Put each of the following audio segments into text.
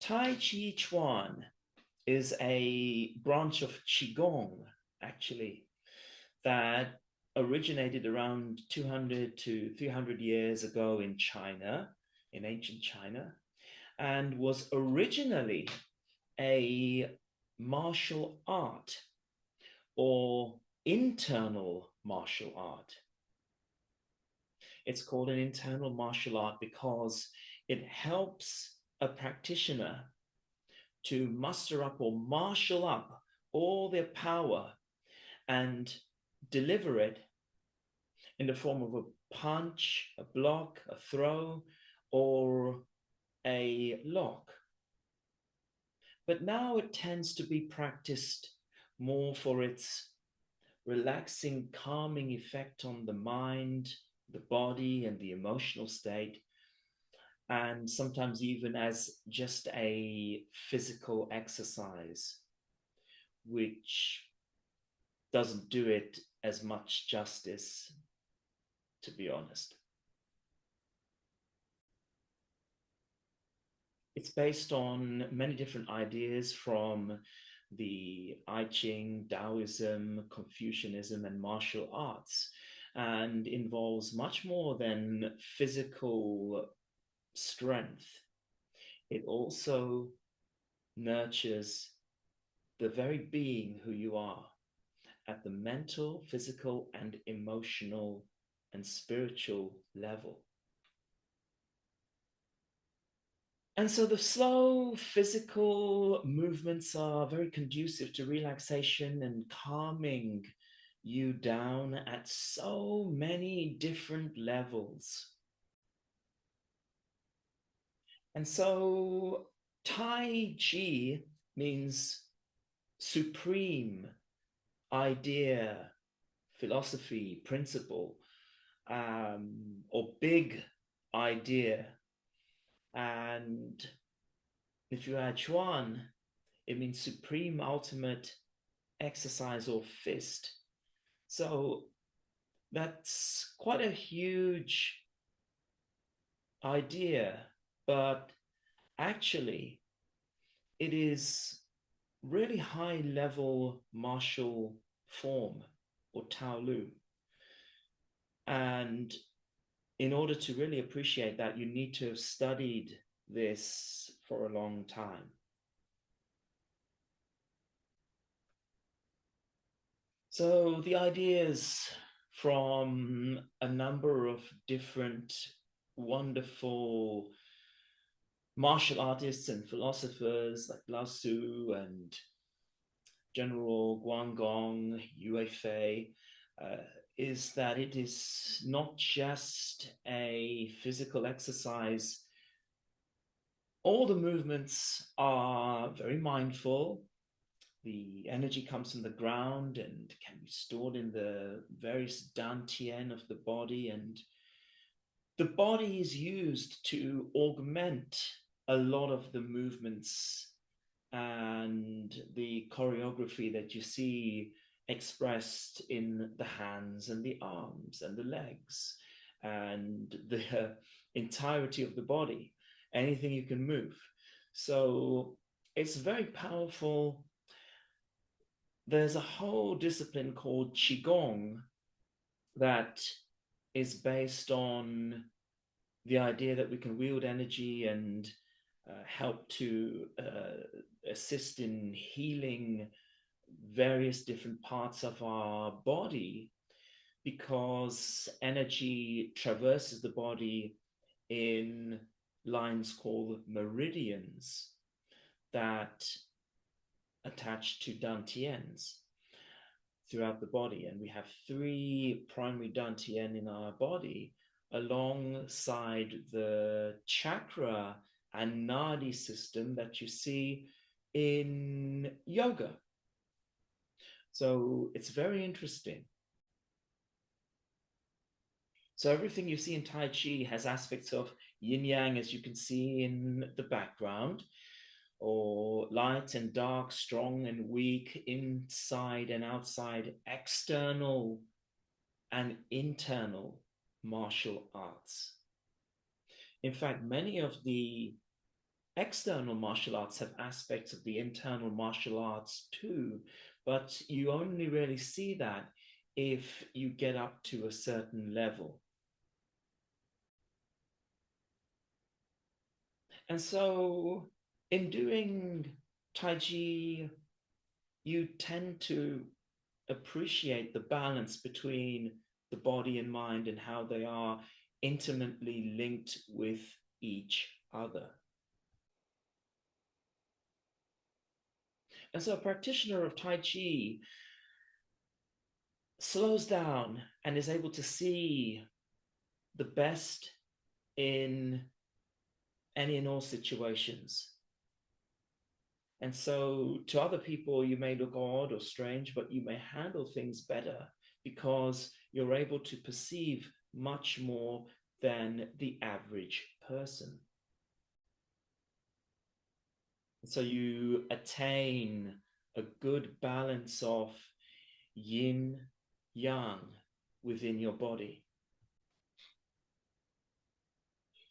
Tai Chi Chuan is a branch of Qigong, actually, that originated around 200 to 300 years ago in China, in ancient China, and was originally a martial art or internal martial art. It's called an internal martial art because it helps a practitioner to muster up or marshal up all their power and deliver it in the form of a punch, a block, a throw, or a lock. But now it tends to be practiced more for its relaxing, calming effect on the mind, the body, and the emotional state, and sometimes even as just a physical exercise, which doesn't do it as much justice, to be honest. It's based on many different ideas from the I Ching, Taoism, Confucianism, and martial arts, and involves much more than physical strength. It also nurtures the very being who you are at the mental, physical, and emotional and spiritual level. And so the slow physical movements are very conducive to relaxation and calming you down at so many different levels. And so Tai Chi means supreme idea, philosophy, principle, or big idea. And if you add Chuan, it means supreme, ultimate exercise or fist. So that's quite a huge idea, but actually, it is really high level martial form or Tao Lu. And in order to really appreciate that, you need to have studied this for a long time. So the ideas from a number of different wonderful martial artists and philosophers like Lao Tzu and General Guangong, Yue Fei, is that it is not just a physical exercise. All the movements are very mindful. The energy comes from the ground and can be stored in the various dantian of the body. And the body is used to augment a lot of the movements and the choreography that you see expressed in the hands and the arms and the legs and the entirety of the body, anything you can move. So it's very powerful. There's a whole discipline called Qigong that is based on the idea that we can wield energy and help to assist in healing various different parts of our body because energy traverses the body in lines called meridians that attach to dantians throughout the body. And we have three primary dantian in our body alongside the chakra and nadi system that you see in yoga. So it's very interesting. So everything you see in Tai Chi has aspects of yin yang, as you can see in the background, or light and dark, strong and weak, inside and outside, external and internal martial arts. In fact, many of the external martial arts have aspects of the internal martial arts too, but you only really see that if you get up to a certain level. And so, in doing Tai Chi, you tend to appreciate the balance between the body and mind and how they are intimately linked with each other. And so, a practitioner of Tai Chi slows down and is able to see the best in any and all situations. And so, to other people, you may look odd or strange, but you may handle things better because you're able to perceive much more than the average person. So, you attain a good balance of yin yang within your body.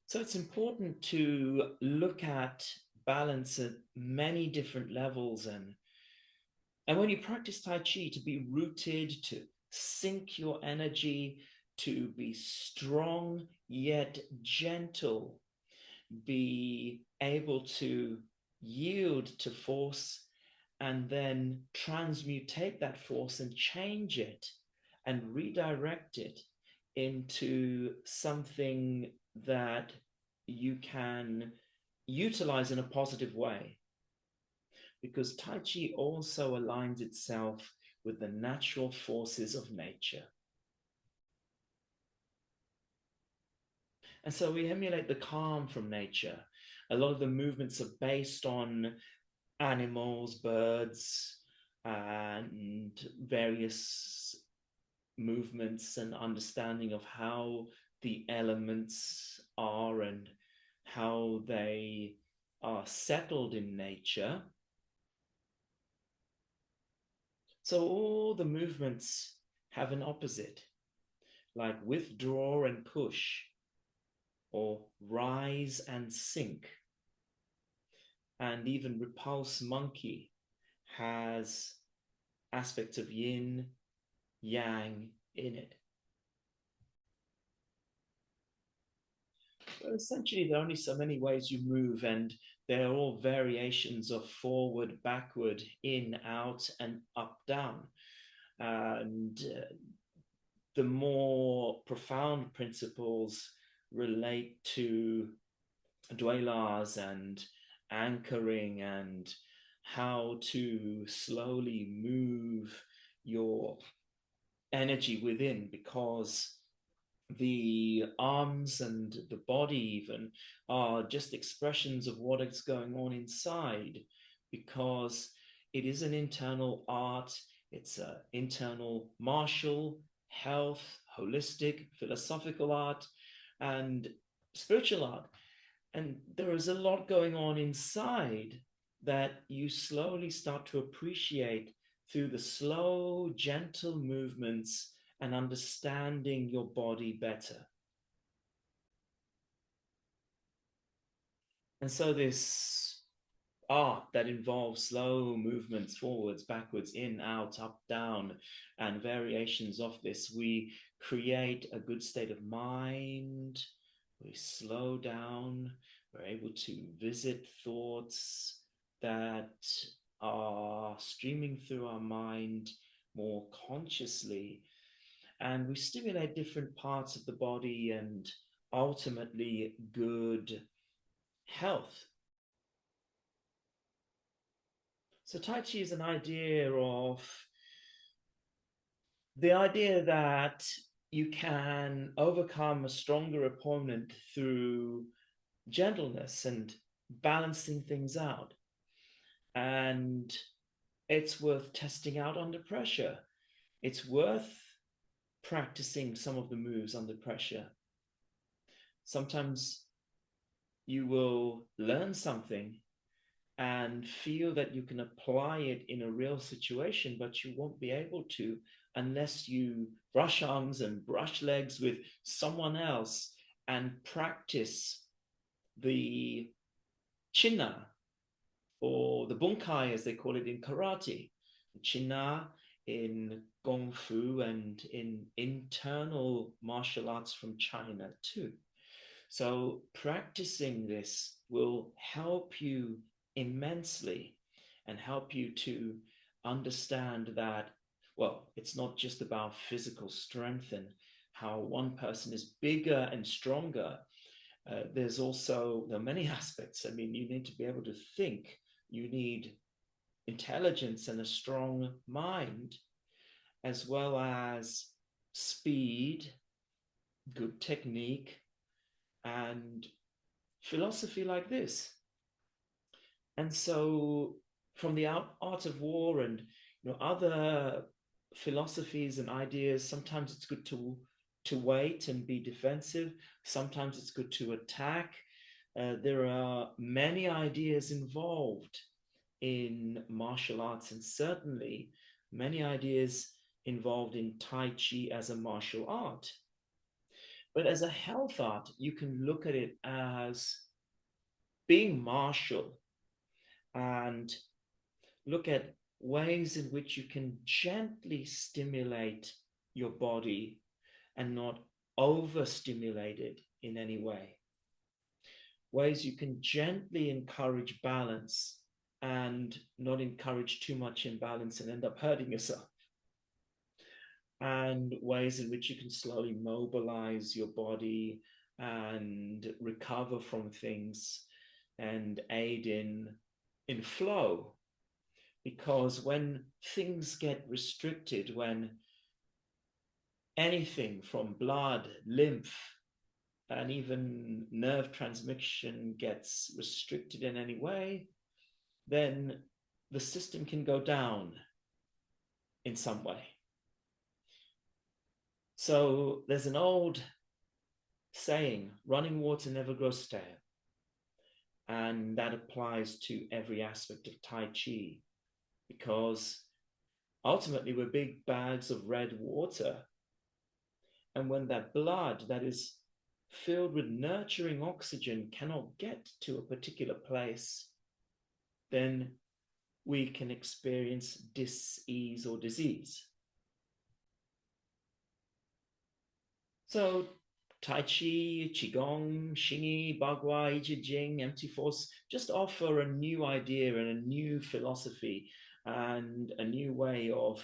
So, it's important to look at balance at many different levels, and when you practice Tai Chi, to be rooted, to sync your energy, to be strong yet gentle, be able to yield to force and then transmutate that force and change it and redirect it into something that you can utilize in a positive way, because Tai Chi also aligns itself with the natural forces of nature. And so we emulate the calm from nature. A lot of the movements are based on animals, birds, and various movements and understanding of how the elements are and how they are settled in nature. So all the movements have an opposite, like withdraw and push, or rise and sink. And even repulse monkey has aspects of yin, yang in it. But essentially, there are only so many ways you move, and they're all variations of forward, backward, in, out, and up, down. And the more profound principles relate to dwelas and anchoring and how to slowly move your energy within, because the arms and the body even are just expressions of what is going on inside, because it is an internal art, it's an internal martial, health, holistic, philosophical art, and spiritual art. And there is a lot going on inside that you slowly start to appreciate through the slow, gentle movements and understanding your body better. And so, this art that involves slow movements forwards, backwards, in, out, up, down, and variations of this, we create a good state of mind. We slow down. We're able to visit thoughts that are streaming through our mind more consciously. And we stimulate different parts of the body and ultimately good health. So Tai Chi is an idea of the idea that you can overcome a stronger opponent through gentleness and balancing things out. And it's worth testing out under pressure. It's worth practicing some of the moves under pressure. Sometimes you will learn something and feel that you can apply it in a real situation, but you won't be able to unless you brush arms and brush legs with someone else and practice the China, or the bunkai as they call it in karate, China in Kung Fu, and in internal martial arts from China too. So practicing this will help you immensely and help you to understand that, well, it's not just about physical strength and how one person is bigger and stronger. There are many aspects. I mean, you need to be able to think. You need intelligence and a strong mind, as well as speed, good technique, and philosophy like this. And so, from the art of war and other philosophies and ideas, sometimes it's good to wait and be defensive. Sometimes it's good to attack. There are many ideas involved in martial arts, and certainly many ideas involved in Tai Chi as a martial art. But as a health art, you can look at it as being martial and look at ways in which you can gently stimulate your body and not overstimulate it in any way. Ways you can gently encourage balance and not encourage too much imbalance and end up hurting yourself. And ways in which you can slowly mobilize your body and recover from things and aid in flow. Because when things get restricted, when anything from blood, lymph, and even nerve transmission gets restricted in any way, then the system can go down in some way. So there's an old saying, running water never grows stale. And that applies to every aspect of Tai Chi, because ultimately we're big bags of red water. And when that blood that is filled with nurturing oxygen cannot get to a particular place, then we can experience dis-ease or disease. So Tai Chi, Qigong, Xingyi, Bagua, I Ching, Empty Force just offer a new idea and a new philosophy and a new way of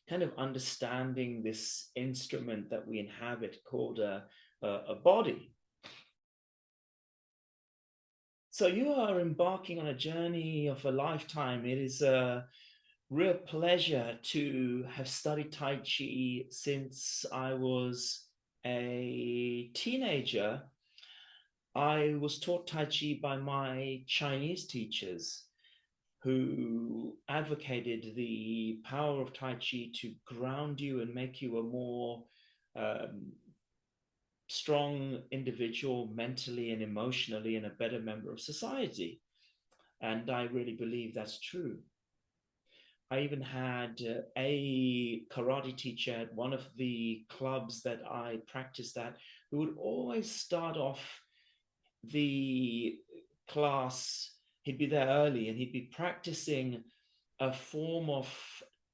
kind of understanding this instrument that we inhabit called a body. So you are embarking on a journey of a lifetime. It is a real pleasure to have studied Tai Chi since I was a teenager. I was taught Tai Chi by my Chinese teachers who advocated the power of Tai Chi to ground you and make you a more strong individual mentally and emotionally and a better member of society. And I really believe that's true. I even had a karate teacher at one of the clubs that I practiced at who would always start off the class. He'd be there early and he'd be practicing a form of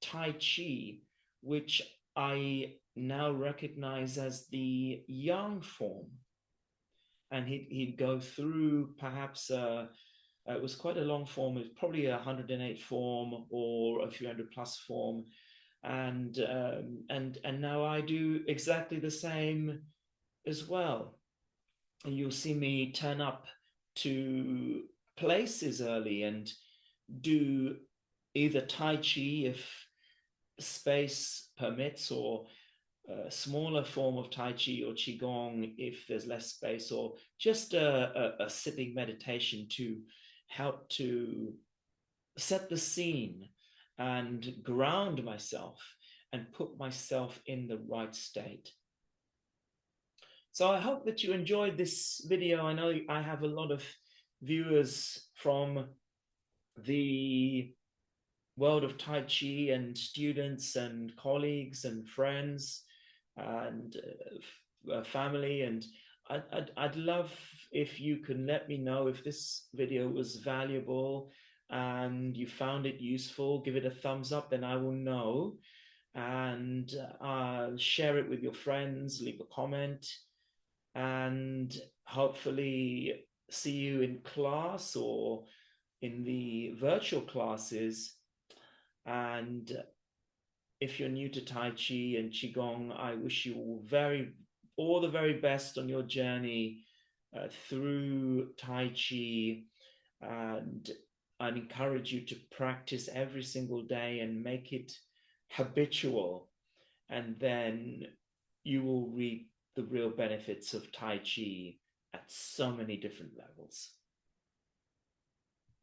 Tai Chi, which I now recognize as the Yang form. And he'd go through perhaps it was quite a long form. It was probably a 108 form or a 300 plus form, and now I do exactly the same as well. And you'll see me turn up to places early and do either Tai Chi if space permits, or a smaller form of Tai Chi or Qigong if there's less space, or just a sitting meditation to help to set the scene and ground myself and put myself in the right state. So I hope that you enjoyed this video. I know I have a lot of viewers from the world of Tai Chi and students and colleagues and friends and family, and I'd love if you can let me know if this video was valuable and you found it useful. Give it a thumbs up, then I will know. And share it with your friends, leave a comment, and hopefully see you in class or in the virtual classes. And if you're new to Tai Chi and Qigong, I wish you all the very best on your journey through Tai Chi. And I'd encourage you to practice every single day and make it habitual. And then you will reap the real benefits of Tai Chi at so many different levels.